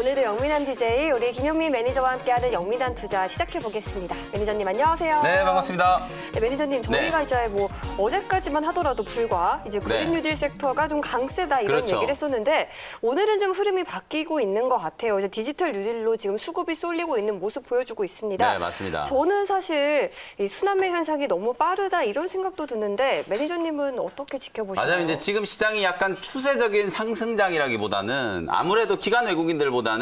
오늘도 영민한 DJ 우리 김영민 매니저와 함께하는 영민한 투자 시작해 보겠습니다. 매니저님 안녕하세요. 네, 반갑습니다. 네, 매니저님 저희가 이제 뭐 어제까지만 하더라도 불과 이제 그린 뉴딜 섹터가 좀 강세다 이런 그렇죠. 얘기를 했었는데 오늘은 좀 흐름이 바뀌고 있는 것 같아요. 이제 디지털 뉴딜로 지금 수급이 쏠리고 있는 모습 보여주고 있습니다. 네, 맞습니다. 저는 사실 이 순환매 현상이 너무 빠르다 이런 생각도 드는데 매니저님은 어떻게 지켜보시나요? 맞아요. 이제 지금 시장이 약간 추세적인 상승장이라기보다는 아무래도 기관 외국인들보다는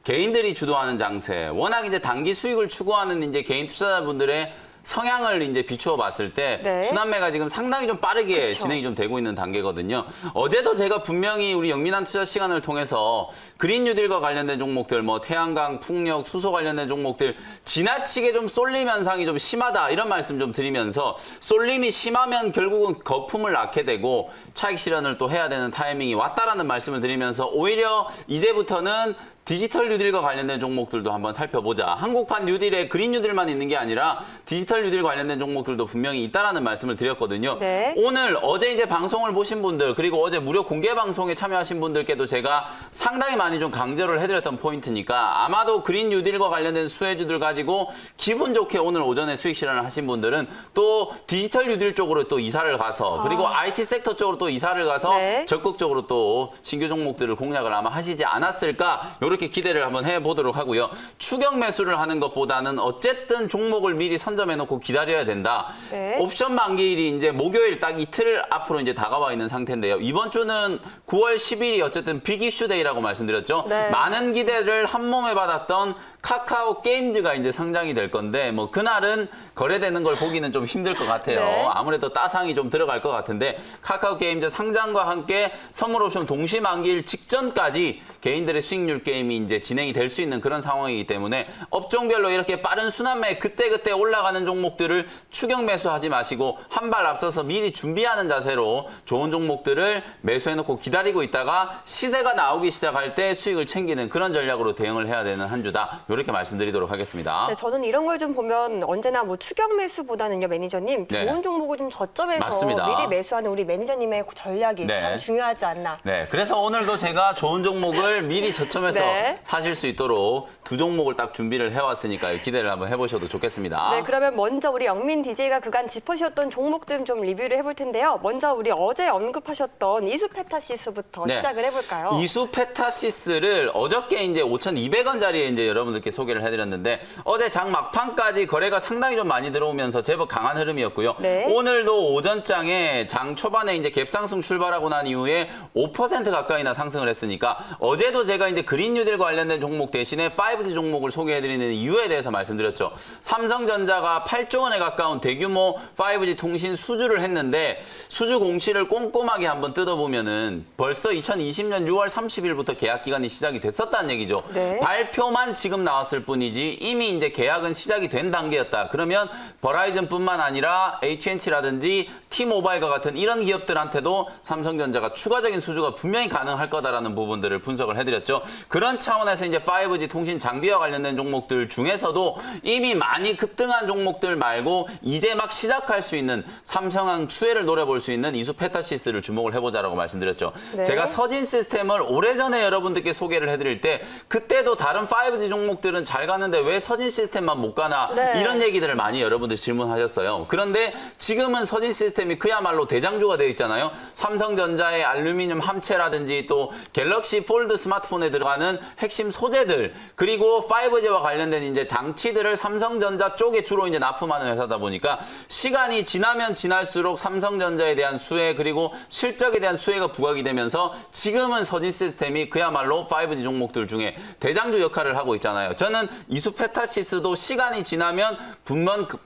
개인들이 주도하는 장세. 워낙 이제 단기 수익을 추구하는 이제 개인 투자자분들의 성향을 이제 비추어 봤을 때 네. 순환매가 지금 상당히 좀 빠르게 그쵸. 진행이 좀 되고 있는 단계거든요. 어제도 제가 분명히 우리 영민한 투자 시간을 통해서 그린 뉴딜과 관련된 종목들, 뭐 태양광, 풍력, 수소 관련된 종목들 지나치게 좀 쏠림 현상이 좀 심하다 이런 말씀 좀 드리면서 쏠림이 심하면 결국은 거품을 낳게 되고 차익 실현을 또 해야 되는 타이밍이 왔다라는 말씀을 드리면서 오히려 이제부터는 디지털 뉴딜과 관련된 종목들도 한번 살펴보자. 한국판 뉴딜에 그린 뉴딜만 있는 게 아니라 디지털 뉴딜 관련된 종목들도 분명히 있다라는 말씀을 드렸거든요. 네. 오늘 어제 이제 방송을 보신 분들 그리고 어제 무료 공개 방송에 참여하신 분들께도 제가 상당히 많이 좀 강조를 해드렸던 포인트니까 아마도 그린 뉴딜과 관련된 수혜주들 가지고 기분 좋게 오늘 오전에 수익 실현을 하신 분들은 또 디지털 뉴딜 쪽으로 또 이사를 가서 그리고 IT 섹터 쪽으로 또 이사를 가서 네. 적극적으로 또 신규 종목들을 공략을 아마 하시지 않았을까 이렇게 기대를 한번 해보도록 하고요. 추격 매수를 하는 것보다는 어쨌든 종목을 미리 선점해놓고 기다려야 된다. 네. 옵션 만기일이 이제 목요일 딱 이틀 앞으로 이제 다가와 있는 상태인데요. 이번 주는 9월 10일이 어쨌든 빅 이슈 데이라고 말씀드렸죠. 네. 많은 기대를 한 몸에 받았던 카카오 게임즈가 이제 상장이 될 건데 뭐 그날은 거래되는 걸 보기는 좀 힘들 것 같아요. 네. 아무래도 따상이 좀 들어갈 것 같은데 카카오 게임즈 상장과 함께 선물 옵션 동시 만기일 직전까지 개인들의 수익률 게임이 이제 진행이 될 수 있는 그런 상황이기 때문에 업종별로 이렇게 빠른 순환매 그때그때 올라가는 종목들을 추격 매수하지 마시고 한 발 앞서서 미리 준비하는 자세로 좋은 종목들을 매수해놓고 기다리고 있다가 시세가 나오기 시작할 때 수익을 챙기는 그런 전략으로 대응을 해야 되는 한 주다. 이렇게 말씀드리도록 하겠습니다. 네, 저는 이런 걸 좀 보면 언제나 뭐 추격 매수보다는요, 매니저님 네. 좋은 종목을 좀 저점에서 맞습니다. 미리 매수하는 우리 매니저님의 전략이 네. 참 중요하지 않나. 네, 그래서 오늘도 제가 좋은 종목을 미리 저점에서 네. 사실 수 있도록 두 종목을 딱 준비를 해왔으니까요. 기대를 한번 해보셔도 좋겠습니다. 네, 그러면 먼저 우리 영민 DJ가 그간 짚으셨던 종목들 좀 리뷰를 해볼 텐데요. 먼저 우리 어제 언급하셨던 이수페타시스부터 네. 시작을 해볼까요? 이수페타시스를 어저께 이제 5,200원짜리에 이제 여러분들께 소개를 해드렸는데 어제 장 막판까지 거래가 상당히 좀 많이 들어오면서 제법 강한 흐름이었고요. 네. 오늘도 오전장에 장 초반에 이제 갭상승 출발하고 난 이후에 5% 가까이나 상승을 했으니까 어제도 제가 이제 그린 뉴딜 관련된 종목 대신에 5G 종목을 소개해드리는 이유에 대해서 말씀드렸죠. 삼성전자가 8조 원에 가까운 대규모 5G 통신 수주를 했는데 수주 공시를 꼼꼼하게 한번 뜯어보면은 벌써 2020년 6월 30일부터 계약 기간이 시작이 됐었다는 얘기죠. 네. 발표만 지금 나왔을 뿐이지 이미 이제 계약은 시작이 된 단계였다. 그러면 버라이즌뿐만 아니라 AT&T라든지 T모바일과 같은 이런 기업들한테도 삼성전자가 추가적인 수주가 분명히 가능할 거다라는 부분들을 분석을 해드렸죠. 그런 차원에서 이제 5G 통신 장비와 관련된 종목들 중에서도 이미 많이 급등한 종목들 말고 이제 막 시작할 수 있는 삼성항 수혜를 노려볼 수 있는 이수페타시스를 주목을 해보자라고 말씀드렸죠. 네. 제가 서진 시스템을 오래전에 여러분들께 소개를 해드릴 때 그때도 다른 5G 종목들은 잘 가는데 왜 서진 시스템만 못 가나 네. 이런 얘기들을 많이 여러분들 질문하셨어요. 그런데 지금은 서진 시스템이 그야말로 대장주가 되어 있잖아요. 삼성전자의 알루미늄 함체라든지 또 갤럭시 폴드 스마트폰에 들어가는 핵심 소재들 그리고 5G와 관련된 이제 장치들을 삼성전자 쪽에 주로 이제 납품하는 회사다 보니까 시간이 지나면 지날수록 삼성전자에 대한 수혜 그리고 실적에 대한 수혜가 부각이 되면서 지금은 서진 시스템이 그야말로 5G 종목들 중에 대장주 역할을 하고 있잖아요. 저는 이수페타시스도 시간이 지나면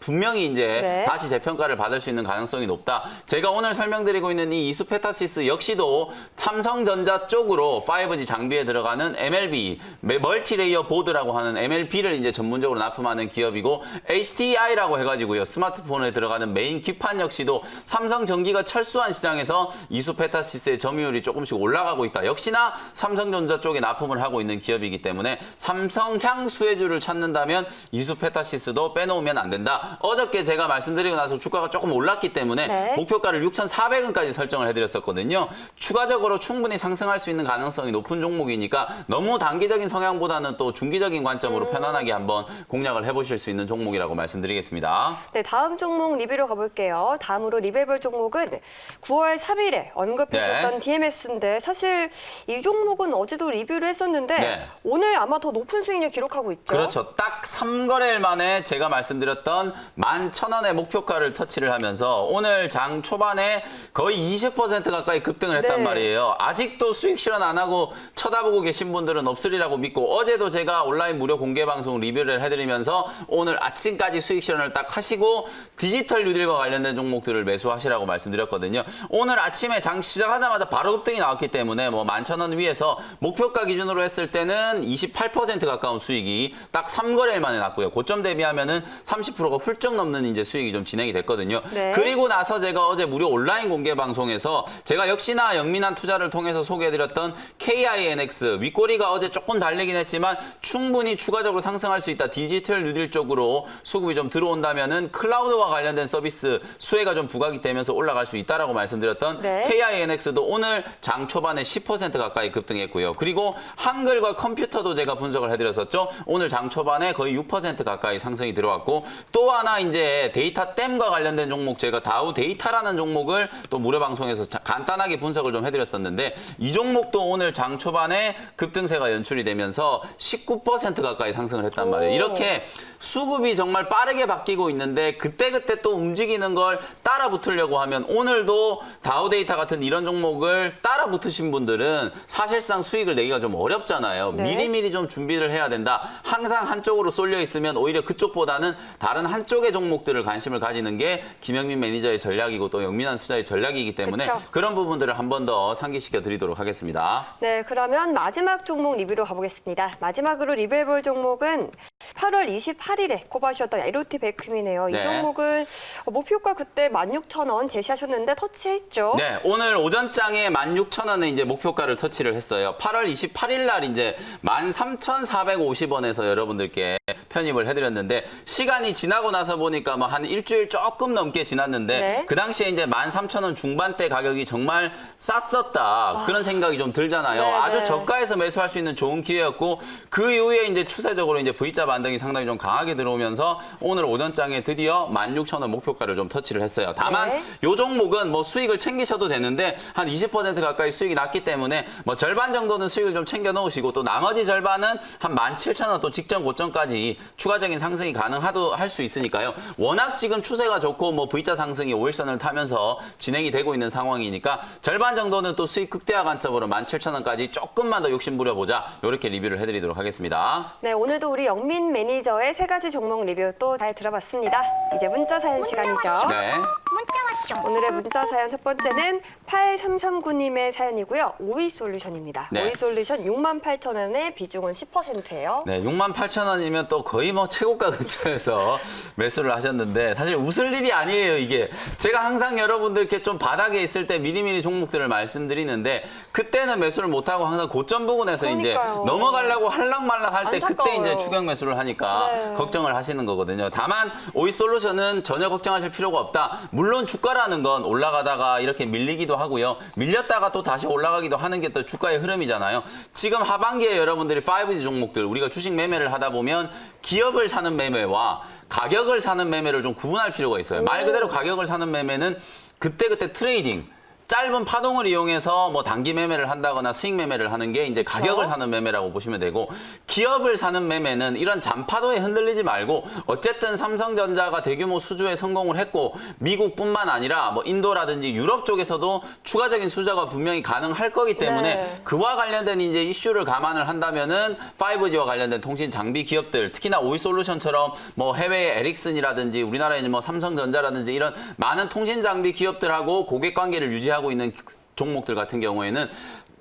분명히 이제 네. 다시 재평가를 받을 수 있는 가능성이 높다. 제가 오늘 설명드리고 있는 이 이수페타시스 역시도 삼성전자 쪽으로 5G 장비에 들어가는 MLB, 멀티레이어 보드라고 하는 MLB를 이제 전문적으로 납품하는 기업이고 HDI라고 해가지고요. 스마트폰에 들어가는 메인 기판 역시도 삼성전기가 철수한 시장에서 이수페타시스의 점유율이 조금씩 올라가고 있다. 역시나 삼성전자 쪽에 납품을 하고 있는 기업이기 때문에 삼성향 수혜주를 찾는다면 이수페타시스도 빼놓으면 안 된다. 어저께 제가 말씀드리고 나서 주가가 조금 올랐기 때문에 네. 목표가를 6,400원까지 설정을 해드렸었거든요. 추가적으로 충분히 상승할 수 있는 가능성이 높은 종목이니까 너무 단기적인 성향보다는 또 중기적인 관점으로 편안하게 한번 공략을 해보실 수 있는 종목이라고 말씀드리겠습니다. 네, 다음 종목 리뷰로 가볼게요. 다음으로 리뷰해볼 종목은 9월 3일에 언급했었던 네. DMS인데 사실 이 종목은 어제도 리뷰를 했었는데 네. 오늘 아마 더 높은 수익률 기록하고 있죠. 그렇죠. 딱 3거래일 만에 제가 말씀드렸던 11,000원의 목표가를 터치를 하면서 오늘 장 초반에 거의 20% 가까이 급등을 했단 네. 말이에요. 아직도 수익 실현 안 하고 쳐다보고 계신 분들은 없으리라고 믿고 어제도 제가 온라인 무료 공개 방송 리뷰를 해드리면서 오늘 아침까지 수익 실현을 딱 하시고 디지털 뉴딜과 관련된 종목들을 매수하시라고 말씀드렸거든요. 오늘 아침에 장 시작하자마자 바로 급등이 나왔기 때문에 뭐 11,000원 위에서 목표가 기준으로 했을 때는 28% 가까운 수익이 딱 3거래일 만에 났고요. 고점 대비하면은 30%가 훌쩍 넘는 이제 수익이 좀 진행이 됐거든요. 네. 그리고 나서 제가 어제 무료 온라인 공개 방송에서 제가 역시나 영민한 투자를 통해서 소개해드렸던 KINX 윗꼬리가 어제 조금 달리긴 했지만 충분히 추가적으로 상승할 수 있다. 디지털 뉴딜 쪽으로 수급이 좀 들어온다면은 클라우드와 관련된 서비스 수혜가 좀 부각이 되면서 올라갈 수 있다라고 말씀드렸던 네. KINX도 오늘 장 초반에 10% 가까이 급등했고요. 그리고 한글과 컴퓨터도 제가 분석을 해드렸었죠. 오늘 장 초반에 거의 6% 가까이 상승이 들어왔고 또 하나 이제 데이터 댐과 관련된 종목 제가 다우 데이터라는 종목을 또 무료 방송에서 간단하게 분석을 좀 해드렸었는데 이 종목도 오늘 장 초반에 급등세가 연출이 되면서 19% 가까이 상승을 했단 말이에요. 이렇게 수급이 정말 빠르게 바뀌고 있는데 그때그때 또 움직이는 걸 따라 붙으려고 하면 오늘도 다우데이터 같은 이런 종목을 따라 붙으신 분들은 사실상 수익을 내기가 좀 어렵잖아요. 네. 미리미리 좀 준비를 해야 된다. 항상 한쪽으로 쏠려 있으면 오히려 그쪽보다는 다른 한쪽의 종목들을 관심을 가지는 게 김영민 매니저의 전략이고 또 영민한 투자의 전략이기 때문에 그쵸. 그런 부분들을 한 번 더 상기시켜 드리도록 하겠습니다. 네, 그러면 마지막 종목 리뷰로 가보겠습니다. 마지막으로 리뷰해볼 종목은 8월 28일에 꼽아주셨던 LOT 베큐민이에요. 네. 이 종목은 목표가 그때 16,000원 제시하셨는데 터치했죠. 네, 오늘 오전장에 16,000원에 이제 목표가를 터치를 했어요. 8월 28일 날 이제 13,450원에서 여러분들께 편입을 해드렸는데 시간이 지나고 나서 보니까 뭐 한 일주일 조금 넘게 지났는데 네. 그 당시에 이제 13,000원 중반대 가격이 정말 쌌었다 그런 생각이 좀 들잖아요. 네, 아주 네. 저가에서 매수할 수 있는 좋은 기회였고 그 이후에 이제 추세적으로 이제 V자 반등이 상당히 좀 강하게 들어오면서 오늘 오전장에 드디어 16,000원 목표가를 좀 터치를 했어요. 다만 네. 요 종목은 뭐 수익을 챙기셔도 되는데 한 20% 가까이 수익이 났기 때문에 뭐 절반 정도는 수익을 좀 챙겨 놓으시고 또 나머지 절반은 한 17,000원 또 직전 고점까지 추가적인 상승이 할 수 있으니까요. 워낙 지금 추세가 좋고 뭐 V자 상승이 5일선을 타면서 진행이 되고 있는 상황이니까 절반 정도는 또 수익 극대화 관점으로 17,000원까지 조금만 더 욕심 부려보자. 이렇게 리뷰를 해드리도록 하겠습니다. 네, 오늘도 우리 영민 매니저의 세 가지 종목 리뷰 또 잘 들어봤습니다. 이제 문자 사연 시간이죠. 네. 문자 왔쇼. 오늘의 문자 사연 첫 번째는 8339님의 사연이고요. 오이솔루션입니다. 네. 오이솔루션 68,000원의 비중은 10%예요. 네, 68,000원이면 또 거의 뭐 최고가 근처에서 매수를 하셨는데 사실 웃을 일이 아니에요, 이게. 제가 항상 여러분들께 좀 바닥에 있을 때 미리미리 종목들을 말씀드리는데 그때는 매수를 못하고 항상 고점 부근에서 그러니까요. 이제 넘어가려고 할락말락 할 때 그때 안타까워요. 이제 추격 매수를 하니까 네. 걱정을 하시는 거거든요. 다만 오이솔루션은 전혀 걱정하실 필요가 없다. 물론 주가라는 건 올라가다가 이렇게 밀리기도 하고요. 밀렸다가 또 다시 올라가기도 하는 게 또 주가의 흐름이잖아요. 지금 하반기에 여러분들이 5G 종목들 우리가 주식 매매를 하다 보면 기업을 사는 매매와 가격을 사는 매매를 좀 구분할 필요가 있어요. 말 그대로 가격을 사는 매매는 그때그때 트레이딩 짧은 파동을 이용해서 뭐 단기 매매를 한다거나 수익 매매를 하는 게 이제 가격을 사는 매매라고 보시면 되고 기업을 사는 매매는 이런 잔파도에 흔들리지 말고 어쨌든 삼성전자가 대규모 수주에 성공을 했고 미국뿐만 아니라 뭐 인도라든지 유럽 쪽에서도 추가적인 수주가 분명히 가능할 거기 때문에 네. 그와 관련된 이제 이슈를 감안을 한다면은 5G와 관련된 통신 장비 기업들 특히나 오이솔루션처럼 뭐 해외의 에릭슨이라든지 우리나라에 뭐 삼성전자라든지 이런 많은 통신 장비 기업들하고 고객 관계를 유지하고 있는 종목들 같은 경우에는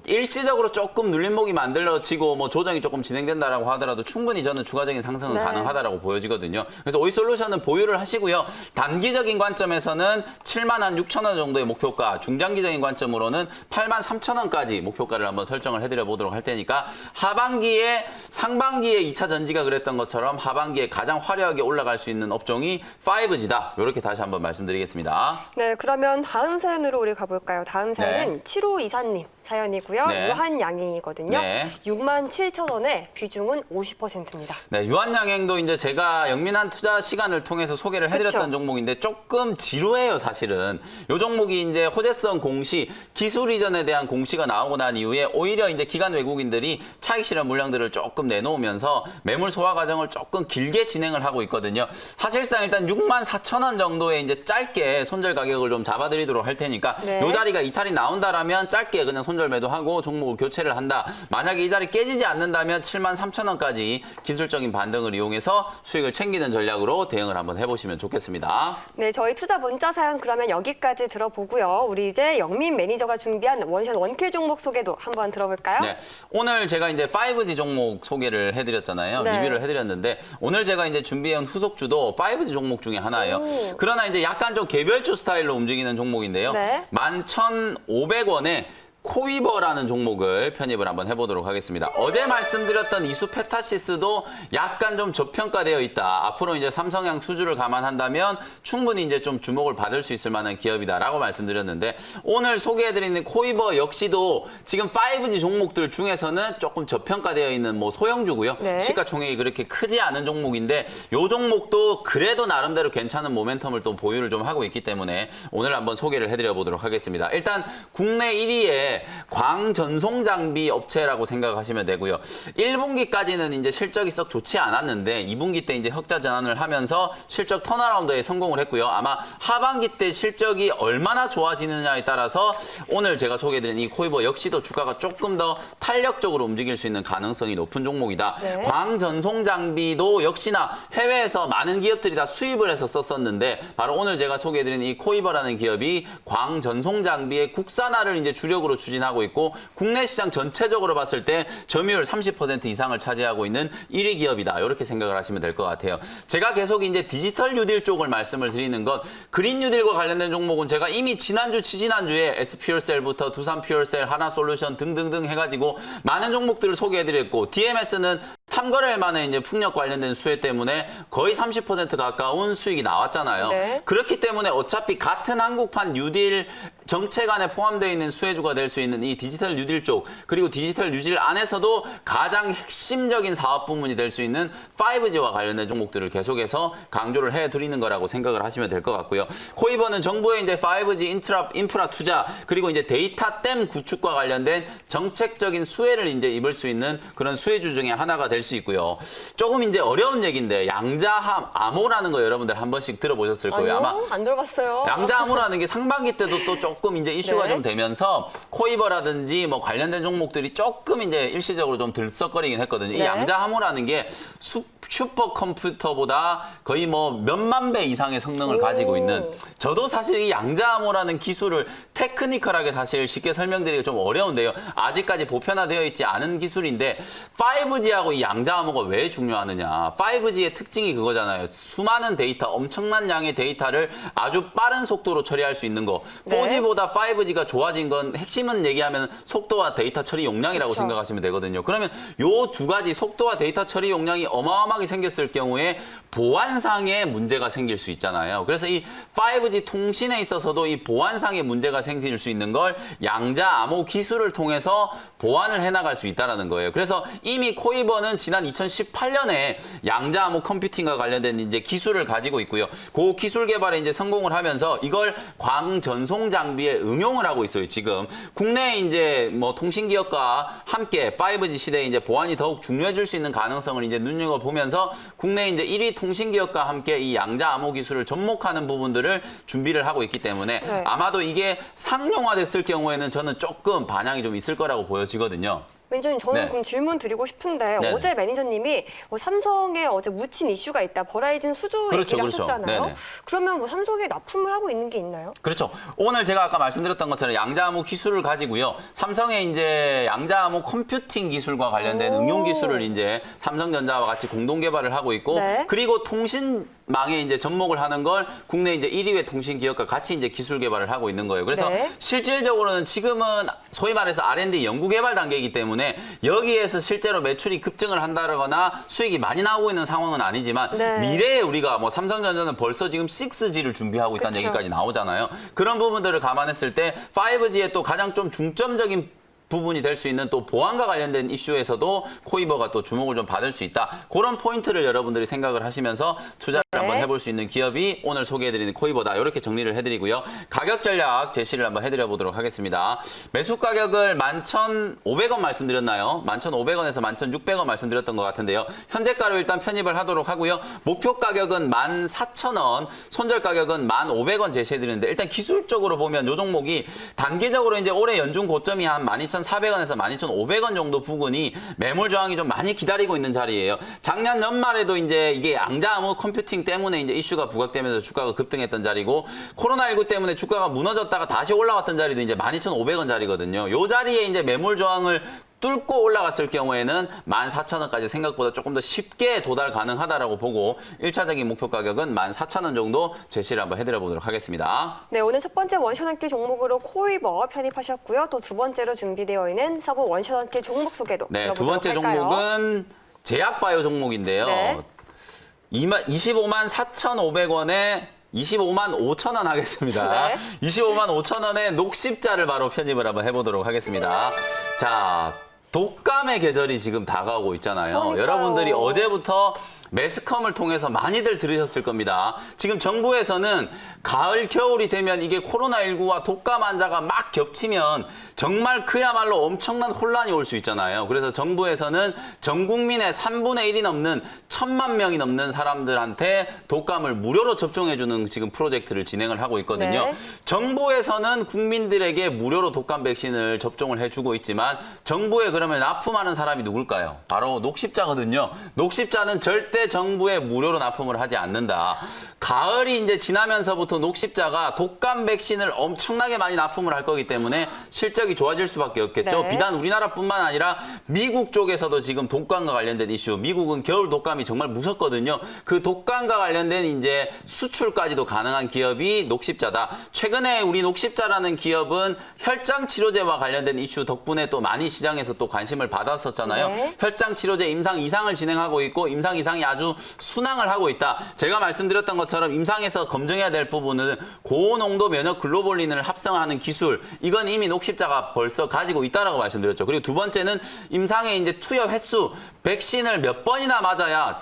일시적으로 조금 눌림목이 만들어지고 뭐 조정이 조금 진행된다라고 하더라도 충분히 저는 추가적인 상승은 네. 가능하다라고 보여지거든요. 그래서 오이솔루션은 보유를 하시고요. 단기적인 관점에서는 76,000원 정도의 목표가, 중장기적인 관점으로는 83,000원까지 목표가를 한번 설정을 해드려 보도록 할 테니까 하반기에 상반기에 2차 전지가 그랬던 것처럼 하반기에 가장 화려하게 올라갈 수 있는 업종이 5G다. 이렇게 다시 한번 말씀드리겠습니다. 네, 그러면 다음 사연으로 우리 가볼까요? 다음 사연은 네. 7524님 사연이고요. 네. 유한양행이거든요. 네. 67,000원에 비중은 50%입니다. 네, 유한양행도 이제 제가 영민한 투자 시간을 통해서 소개를 해드렸던 그쵸? 종목인데 조금 지루해요, 사실은. 요 종목이 이제 호재성 공시, 기술 이전에 대한 공시가 나오고 난 이후에 오히려 이제 기관 외국인들이 차익 실현 물량들을 조금 내놓으면서 매물 소화 과정을 조금 길게 진행을 하고 있거든요. 사실상 일단 64,000원 정도의 이제 짧게 손절 가격을 좀 잡아드리도록 할 테니까 네. 요 자리가 이탈이 나온다라면 짧게 그냥 손절 매도하고 종목을 교체를 한다. 만약에 이 자리 깨지지 않는다면 73,000원까지 기술적인 반등을 이용해서 수익을 챙기는 전략으로 대응을 한번 해보시면 좋겠습니다. 네, 저희 투자 문자 사연 그러면 여기까지 들어보고요. 우리 이제 영민 매니저가 준비한 원샷 원킬 종목 소개도 한번 들어볼까요? 네, 오늘 제가 이제 5G 종목 소개를 해드렸잖아요. 네. 리뷰를 해드렸는데 오늘 제가 이제 준비해온 후속주도 5G 종목 중에 하나예요. 오. 그러나 이제 약간 좀 개별주 스타일로 움직이는 종목인데요. 네. 11,500원에 코이버라는 종목을 편입을 한번 해보도록 하겠습니다. 어제 말씀드렸던 이수페타시스도 약간 좀 저평가되어 있다. 앞으로 이제 삼성향 수주를 감안한다면 충분히 이제 좀 주목을 받을 수 있을 만한 기업이다라고 말씀드렸는데 오늘 소개해드리는 코이버 역시도 지금 5G 종목들 중에서는 조금 저평가되어 있는 뭐 소형주고요. 네. 시가총액이 그렇게 크지 않은 종목인데 이 종목도 그래도 나름대로 괜찮은 모멘텀을 또 보유를 좀 하고 있기 때문에 오늘 한번 소개를 해드려 보도록 하겠습니다. 일단 국내 1위의 광전송 장비 업체라고 생각하시면 되고요. 1분기까지는 이제 실적이 썩 좋지 않았는데 2분기 때 이제 흑자 전환을 하면서 실적 턴어라운드에 성공을 했고요. 아마 하반기 때 실적이 얼마나 좋아지느냐에 따라서 오늘 제가 소개해드린 이 코이버 역시도 주가가 조금 더 탄력적으로 움직일 수 있는 가능성이 높은 종목이다. 네. 광전송 장비도 역시나 해외에서 많은 기업들이 다 수입을 해서 썼었는데 바로 오늘 제가 소개해드린 이 코이버라는 기업이 광전송 장비의 국산화를 이제 주력으로 추진하고 있고 국내 시장 전체적으로 봤을 때 점유율 30% 이상을 차지하고 있는 1위 기업이다. 이렇게 생각을 하시면 될 것 같아요. 제가 계속 이제 디지털 뉴딜 쪽을 말씀을 드리는 건 그린 뉴딜과 관련된 종목은 제가 이미 지난주, 지지난주에 SPure셀부터 두산퓨얼셀, 하나솔루션 등등등 해가지고 많은 종목들을 소개해드렸고 DMS는 탐거래일 만에 이제 풍력 관련된 수혜 때문에 거의 30% 가까운 수익이 나왔잖아요. 네. 그렇기 때문에 어차피 같은 한국판 뉴딜 정책 안에 포함되어 있는 수혜주가 될 수 있는 이 디지털 뉴딜 쪽 그리고 디지털 뉴딜 안에서도 가장 핵심적인 사업 부문이 될 수 있는 5G와 관련된 종목들을 계속해서 강조를 해드리는 거라고 생각을 하시면 될 것 같고요. 코이버는 정부의 이제 5G 인프라 투자 그리고 이제 데이터 댐 구축과 관련된 정책적인 수혜를 이제 입을 수 있는 그런 수혜주 중에 하나가 될 수 있고요. 조금 이제 어려운 얘기인데 양자암 암호라는 거 여러분들 한 번씩 들어보셨을 거예요. 아니요, 아마 안 들어봤어요. 양자암호라는 게 상반기 때도 또 조금 이제 이슈가 네. 좀 되면서 코이버라든지 뭐 관련된 종목들이 조금 이제 일시적으로 좀 들썩거리긴 했거든요. 이 네. 양자암호라는 게 슈퍼컴퓨터보다 거의 뭐 몇만 배 이상의 성능을 오. 가지고 있는 저도 사실 이 양자암호라는 기술을 테크니컬하게 사실 쉽게 설명드리기가 좀 어려운데요. 아직까지 보편화되어 있지 않은 기술인데 5G하고 이 양자암호가 왜 중요하느냐. 5G의 특징이 그거잖아요. 수많은 데이터, 엄청난 양의 데이터를 아주 빠른 속도로 처리할 수 있는 거. 네. 4G보다 5G가 좋아진 건 핵심은 얘기하면 속도와 데이터 처리 용량이라고 그렇죠. 생각하시면 되거든요. 그러면 요 두 가지 속도와 데이터 처리 용량이 어마어마하게 생겼을 경우에 보안상의 문제가 생길 수 있잖아요. 그래서 이 5G 통신에 있어서도 이 보안상의 문제가 생길 수 있는 걸 양자암호 기술을 통해서 보완을 해나갈 수 있다는 거예요. 그래서 이미 코이버는 지난 2018년에 양자암호 컴퓨팅과 관련된 이제 기술을 가지고 있고요. 그 기술 개발에 이제 성공을 하면서 이걸 광전송 장비에 응용을 하고 있어요. 지금 국내 이제 뭐 통신 기업과 함께 5G 시대에 이제 보안이 더욱 중요해질 수 있는 가능성을 이제 눈여겨 보면서 국내 이제 1위 통신 기업과 함께 이 양자암호 기술을 접목하는 부분들을 준비를 하고 있기 때문에 네. 아마도 이게 상용화됐을 경우에는 저는 조금 반향이 좀 있을 거라고 보여지거든요. 매니저님, 저는 네. 그럼 질문 드리고 싶은데 네네. 어제 매니저님이 뭐 삼성에 어제 묻힌 이슈가 있다. 버라이즌 수주 그렇죠, 얘기를 그렇죠. 하셨잖아요. 네네. 그러면 뭐 삼성에 납품을 하고 있는 게 있나요? 그렇죠. 오늘 제가 아까 말씀드렸던 것처럼 양자암호 기술을 가지고요. 삼성의 이제 양자암호 컴퓨팅 기술과 관련된 오. 응용 기술을 이제 삼성전자와 같이 공동 개발을 하고 있고 네. 그리고 통신망에 이제 접목을 하는 걸 국내 이제 1위의 통신 기업과 같이 이제 기술 개발을 하고 있는 거예요. 그래서 네. 실질적으로는 지금은 소위 말해서 R&D 연구 개발 단계이기 때문에 여기에서 실제로 매출이 급증을 한다거나 수익이 많이 나오고 있는 상황은 아니지만 네. 미래에 우리가 뭐 삼성전자는 벌써 지금 6G를 준비하고 있다는 그쵸. 얘기까지 나오잖아요. 그런 부분들을 감안했을 때 5G의 또 가장 좀 중점적인 부분이 될 수 있는 또 보안과 관련된 이슈에서도 코이버가 또 주목을 좀 받을 수 있다. 그런 포인트를 여러분들이 생각을 하시면서 투자를 한번 해볼 수 있는 기업이 오늘 소개해드리는 코이버다. 이렇게 정리를 해드리고요. 가격 전략 제시를 한번 해드려 보도록 하겠습니다. 매수 가격을 11,500원 말씀드렸나요? 11,500원에서 11,600원 말씀드렸던 것 같은데요. 현재가로 일단 편입을 하도록 하고요. 목표 가격은 14,000원, 손절 가격은 1,500원 제시해드리는데 일단 기술적으로 보면 이 종목이 단기적으로 이제 올해 연중 고점이 한 12,400원에서 12,500원 정도 부근이 매물 저항이 좀 많이 기다리고 있는 자리예요. 작년 연말에도 이제 이게 양자암호 컴퓨팅 때문에 이제 이슈가 부각되면서 주가가 급등했던 자리고 코로나19 때문에 주가가 무너졌다가 다시 올라왔던 자리도 이제 12,500원 자리거든요. 요 자리에 이제 매물 저항을 뚫고 올라갔을 경우에는 14,000원까지 생각보다 조금 더 쉽게 도달 가능하다라고 보고 1차적인 목표 가격은 14,000원 정도 제시를 한번 해드려 보도록 하겠습니다. 네, 오늘 첫 번째 원샷원기 종목으로 코이버 편입하셨고요. 또 두 번째로 준비되어 있는 서브 원샷원기 종목 소개도 네, 두 들어보도록 번째 할까요? 종목은 제약바이오 종목인데요. 네. 25만 4,500원에 25만 5천 원 하겠습니다. 네. 25만 5천 원에 녹십자를 바로 편입을 한번 해보도록 하겠습니다. 자, 독감의 계절이 지금 다가오고 있잖아요. 그러니까요. 여러분들이 어제부터 매스컴을 통해서 많이들 들으셨을 겁니다. 지금 정부에서는 가을, 겨울이 되면 이게 코로나19와 독감 환자가 막 겹치면 정말 그야말로 엄청난 혼란이 올 수 있잖아요. 그래서 정부에서는 전 국민의 3분의 1이 넘는 1,000만 명이 넘는 사람들한테 독감을 무료로 접종해주는 지금 프로젝트를 진행을 하고 있거든요. 네. 정부에서는 국민들에게 무료로 독감 백신을 접종을 해주고 있지만 정부에 그러면 납품하는 사람이 누굴까요? 바로 녹십자거든요. 녹십자는 절대 정부에 무료로 납품을 하지 않는다. 가을이 이제 지나면서부터 녹십자가 독감 백신을 엄청나게 많이 납품을 할 거기 때문에 실적이 좋아질 수밖에 없겠죠. 네. 비단 우리나라뿐만 아니라 미국 쪽에서도 지금 독감과 관련된 이슈, 미국은 겨울 독감이 정말 무섭거든요. 그 독감과 관련된 이제 수출까지도 가능한 기업이 녹십자다. 최근에 우리 녹십자라는 기업은 혈장 치료제와 관련된 이슈 덕분에 또 많이 시장에서 또 관심을 받았었잖아요. 네. 혈장 치료제 임상 2상을 진행하고 있고 임상 2상이 아주 순항을 하고 있다. 제가 말씀드렸던 것처럼 임상에서 검증해야 될 부분은 고농도 면역 글로볼린을 합성하는 기술. 이건 이미 녹십자가 벌써 가지고 있다라고 말씀드렸죠. 그리고 두 번째는 임상의 이제 투여 횟수, 백신을 몇 번이나 맞아야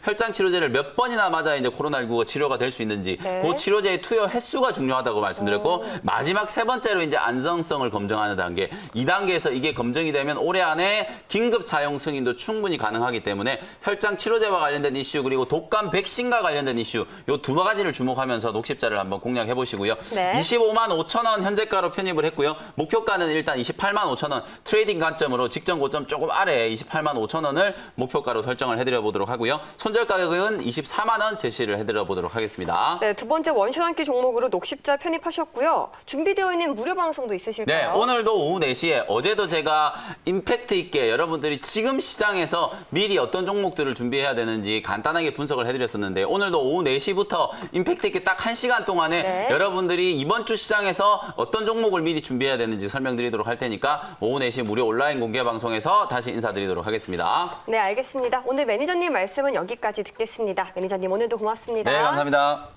혈장 치료제를 몇 번이나 맞아야 이제 코로나19가 치료가 될 수 있는지 네. 그 치료제의 투여 횟수가 중요하다고 말씀드렸고 마지막 세 번째로 이제 안정성을 검증하는 단계. 2단계에서 이게 검증이 되면 올해 안에 긴급 사용 승인도 충분히 가능하기 때문에 혈장 치료제와 관련된 이슈 그리고 독감 백신과 관련된 이슈 요 두 가지를 주목하면서 녹십자를 한번 공략해 보시고요. 네. 25만 5천 원 현재가로 편입을 했고요. 목표가는 일단 28만 5천 원 트레이딩 관점으로 직전 고점 조금 아래 28만 5천 원을 목표가로 설정을 해드려 보도록 하고요. 손절 가격은 24만 원 제시를 해드려 보도록 하겠습니다. 네, 두 번째 원샷원기 종목으로 녹십자 편입하셨고요. 준비되어 있는 무료 방송도 네, 있으실까요? 오늘도 오후 4시에 어제도 제가 임팩트 있게 여러분들이 지금 시장에서 미리 어떤 종목들을 준비해야 되는지 간단하게 분석을 해드렸었는데 오늘도 오후 4시부터 임팩트 있게 딱 1시간 동안에 네. 여러분들이 이번 주 시장에서 어떤 종목을 미리 준비해야 되는지 설명드리도록 할 테니까 오후 4시 무료 온라인 공개 방송에서 다시 인사드리도록 하겠습니다. 네, 알겠습니다. 오늘 매니저님 말씀은 여기까지 듣겠습니다. 매니저님 오늘도 고맙습니다. 네, 감사합니다.